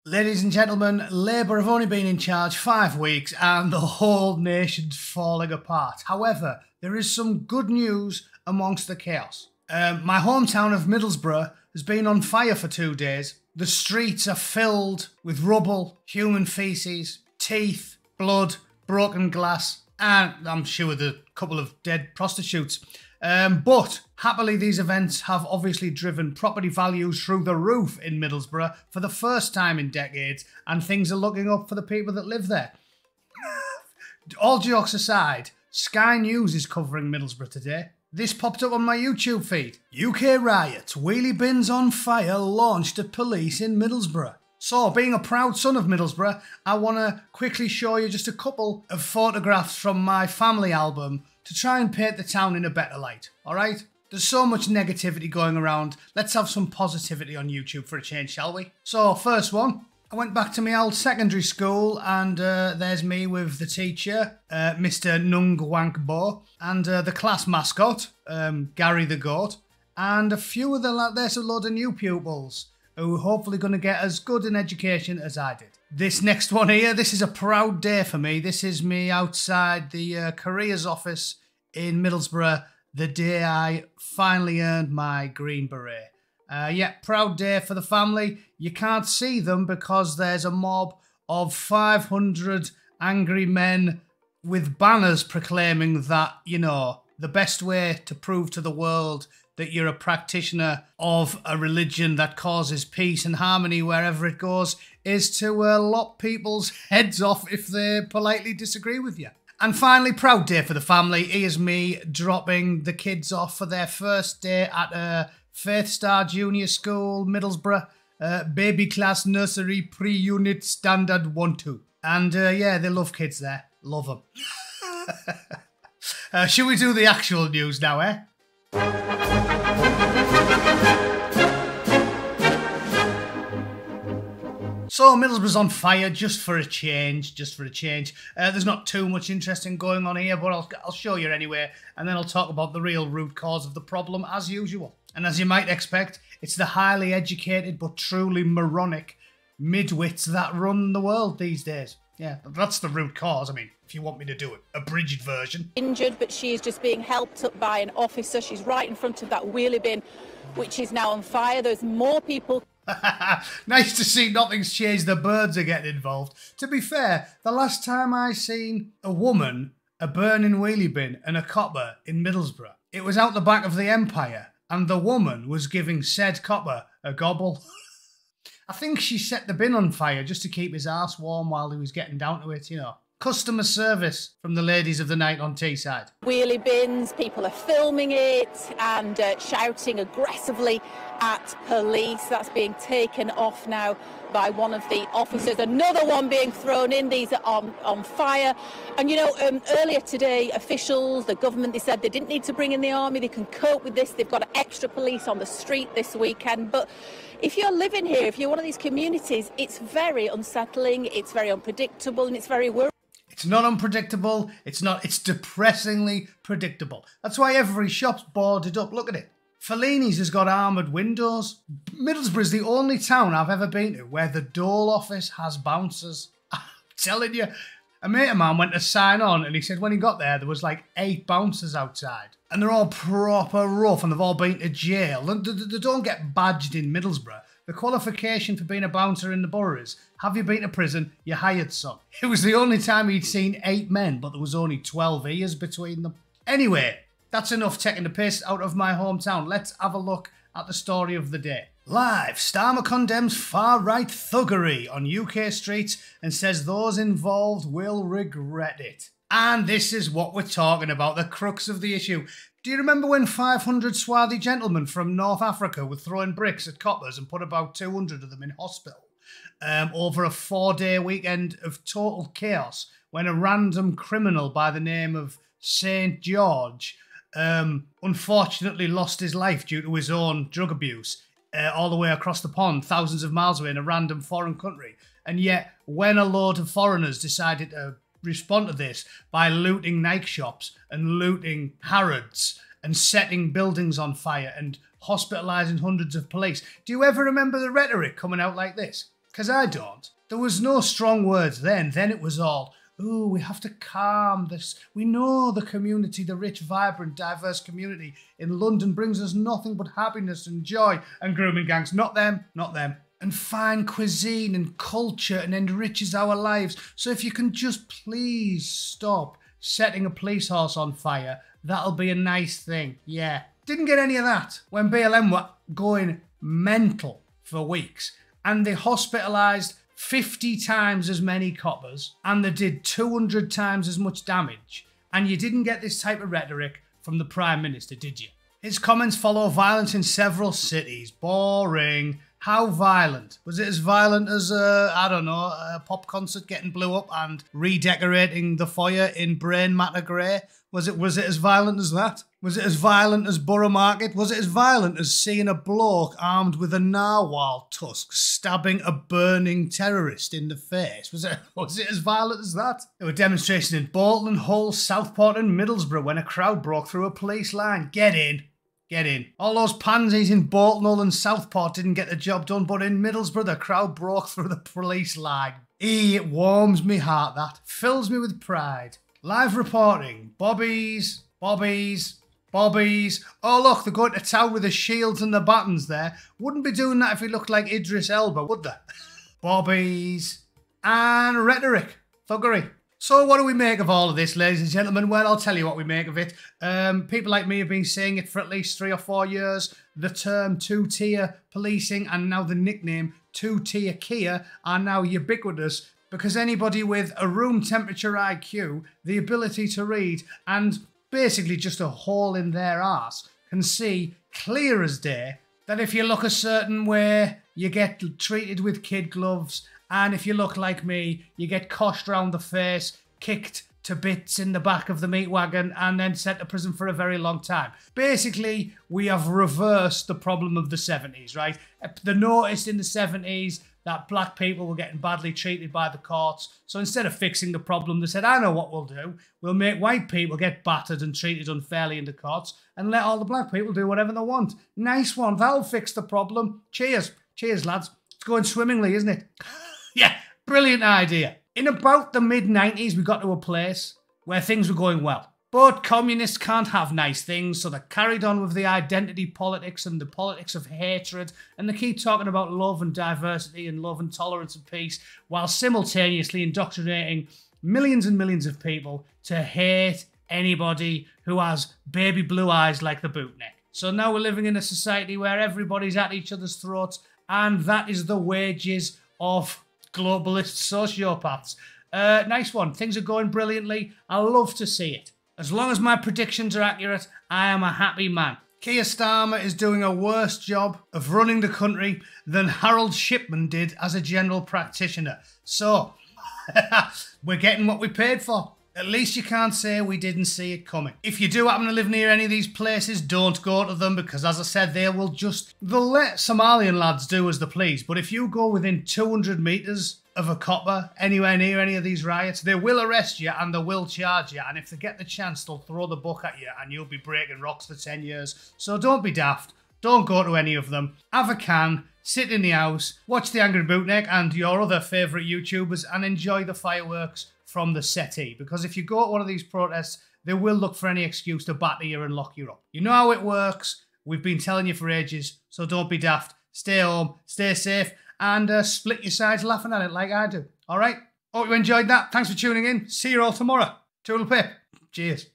Ladies and gentlemen, Labour have only been in charge 5 weeks and the whole nation's falling apart. However, there is some good news amongst the chaos. My hometown of Middlesbrough has been on fire for 2 days. The streets are filled with rubble, human faeces, teeth, blood, broken glass, and I'm sure there's a couple of dead prostitutes. But happily, these events have obviously driven property values through the roof in Middlesbrough for the first time in decades, and things are looking up for the people that live there. All jokes aside, Sky News is covering Middlesbrough today. This popped up on my YouTube feed. UK riots, wheelie bins on fire launched at police in Middlesbrough. So, being a proud son of Middlesbrough, I want to quickly show you just a couple of photographs from my family album to try and paint the town in a better light, alright? There's so much negativity going around, let's have some positivity on YouTube for a change, shall we? So, first one, I went back to my old secondary school and there's me with the teacher, Mr. Nung Wank Bo, and the class mascot, Gary the Goat, and a few of the there's a load of new pupils who are hopefully going to get as good an education as I did. This next one here, this is a proud day for me. This is me outside the careers office in Middlesbrough the day I finally earned my green beret. Yeah, proud day for the family. You can't see them because there's a mob of 500 angry men with banners proclaiming that, you know, the best way to prove to the world that you're a practitioner of a religion that causes peace and harmony wherever it goes is to lop people's heads off if they politely disagree with you. And finally, proud day for the family. Here's me dropping the kids off for their first day at Faith Star Junior School, Middlesbrough, baby class nursery pre-unit standard 1-2. And yeah, they love kids there. Love them. Should we do the actual news now, eh? So Middlesbrough's on fire just for a change, There's not too much interesting going on here, but I'll show you anyway, and then I'll talk about the real root cause of the problem as usual. And as you might expect, it's the highly educated but truly moronic midwits that run the world these days. Yeah, that's the root cause. I mean, if you want me to do it, abridged version. Injured, but she is just being helped up by an officer. She's right in front of that wheelie bin, which is now on fire. There's more people. Nice to see nothing's changed. The birds are getting involved. To be fair, the last time I seen a woman, a burning wheelie bin and a copper in Middlesbrough, it was out the back of the Empire, and the woman was giving said copper a gobble. I think she set the bin on fire just to keep his arse warm while he was getting down to it, you know. Customer service from the ladies of the night on Teesside. Wheelie bins, people are filming it and shouting aggressively at police. That's being taken off now by one of the officers. Another one being thrown in. These are on fire. And, you know, earlier today, officials, the government, they said they didn't need to bring in the army. They can cope with this. They've got extra police on the street this weekend. But if you're living here, if you're one of these communities, it's very unsettling, it's very unpredictable, and it's very worrying. It's not unpredictable, it's depressingly predictable. That's why every shop's boarded up. Look at it. Fellini's has got armoured windows. Middlesbrough's the only town I've ever been to where the dole office has bouncers. I'm telling you, a mate of mine went to sign on and he said when he got there was like 8 bouncers outside. And they're all proper rough and they've all been to jail. They don't get badged in Middlesbrough. The qualification for being a bouncer in the borough is, have you been to prison? You hired some. It was the only time he'd seen 8 men, but there was only 12 ears between them. Anyway, that's enough taking the piss out of my hometown. Let's have a look at the story of the day. Live, Starmer condemns far-right thuggery on UK streets and says those involved will regret it. And this is what we're talking about, the crux of the issue. Do you remember when 500 swarthy gentlemen from North Africa were throwing bricks at coppers and put about 200 of them in hospital? Over a 4-day weekend of total chaos when a random criminal by the name of St. George unfortunately lost his life due to his own drug abuse all the way across the pond, thousands of miles away in a random foreign country. And yet, when a load of foreigners decided to respond to this by looting Nike shops and looting Harrods and setting buildings on fire and hospitalising hundreds of police, do you ever remember the rhetoric coming out like this? Because I don't. There was no strong words then. Then it was all, ooh, we have to calm this. We know the community, the rich, vibrant, diverse community in London brings us nothing but happiness and joy and grooming gangs. Not them, not them. And fine cuisine and culture and enriches our lives. So if you can just please stop setting a police horse on fire, that'll be a nice thing. Yeah. Didn't get any of that when BLM were going mental for weeks and they hospitalised 50 times as many coppers and they did 200 times as much damage. And you didn't get this type of rhetoric from the Prime Minister, did you? His comments follow violence in several cities. Boring. How violent? Was it as violent as, I don't know, a pop concert getting blew up and redecorating the foyer in Brain Matter Grey? Was it as violent as that? Was it as violent as Borough Market? Was it as violent as seeing a bloke armed with a narwhal tusk stabbing a burning terrorist in the face? Was it as violent as that? There were demonstrations in Bolton, Hull, Southport and Middlesbrough when a crowd broke through a police line. Get in. Get in. All those pansies in Bolton, Hull and Southport didn't get the job done, but in Middlesbrough the crowd broke through the police line. It warms me heart, that. Fills me with pride. Live reporting. Bobbies. Oh look, they're going to town with the shields and the batons there. Wouldn't be doing that if he looked like Idris Elba, would they? Bobbies. And rhetoric. Thuggery. So what do we make of all of this, ladies and gentlemen? Well, I'll tell you what we make of it. People like me have been saying it for at least 3 or 4 years. The term two-tier policing and now the nickname two-tier Kia are now ubiquitous because anybody with a room temperature IQ, the ability to read, and basically just a hole in their arse can see clear as day that if you look a certain way, you get treated with kid gloves. And if you look like me, you get coshed round the face, kicked to bits in the back of the meat wagon, and then sent to prison for a very long time. Basically, we have reversed the problem of the 70s, right? They noticed in the 70s that black people were getting badly treated by the courts. So instead of fixing the problem, they said, I know what we'll do. We'll make white people get battered and treated unfairly in the courts and let all the black people do whatever they want. Nice one. That'll fix the problem. Cheers. Cheers, lads. It's going swimmingly, isn't it? Yeah, brilliant idea. In about the mid-90s, we got to a place where things were going well. But communists can't have nice things, so they carried on with the identity politics and the politics of hatred, and they keep talking about love and diversity and love and tolerance and peace, while simultaneously indoctrinating millions and millions of people to hate anybody who has baby blue eyes like the Bootneck. So now we're living in a society where everybody's at each other's throats, and that is the wages of globalist sociopaths. Nice one. Things are going brilliantly. I love to see it. As long as my predictions are accurate, I am a happy man. Keir Starmer is doing a worse job of running the country than Harold Shipman did as a general practitioner. So, we're getting what we paid for. At least you can't say we didn't see it coming. If you do happen to live near any of these places, don't go to them because, as I said, they'll let Somalian lads do as they please. But if you go within 200 metres of a copper anywhere near any of these riots, they will arrest you and they will charge you. And if they get the chance, they'll throw the book at you and you'll be breaking rocks for 10 years. So don't be daft. Don't go to any of them. Have a can, sit in the house, watch the Angry Bootneck and your other favourite YouTubers and enjoy the fireworks from the settee, because if you go to one of these protests, they will look for any excuse to batter you and lock you up. You know how it works. We've been telling you for ages, so don't be daft. Stay home, stay safe, and split your sides laughing at it like I do. All right? Hope you enjoyed that. Thanks for tuning in. See you all tomorrow. Toodle pip. Cheers.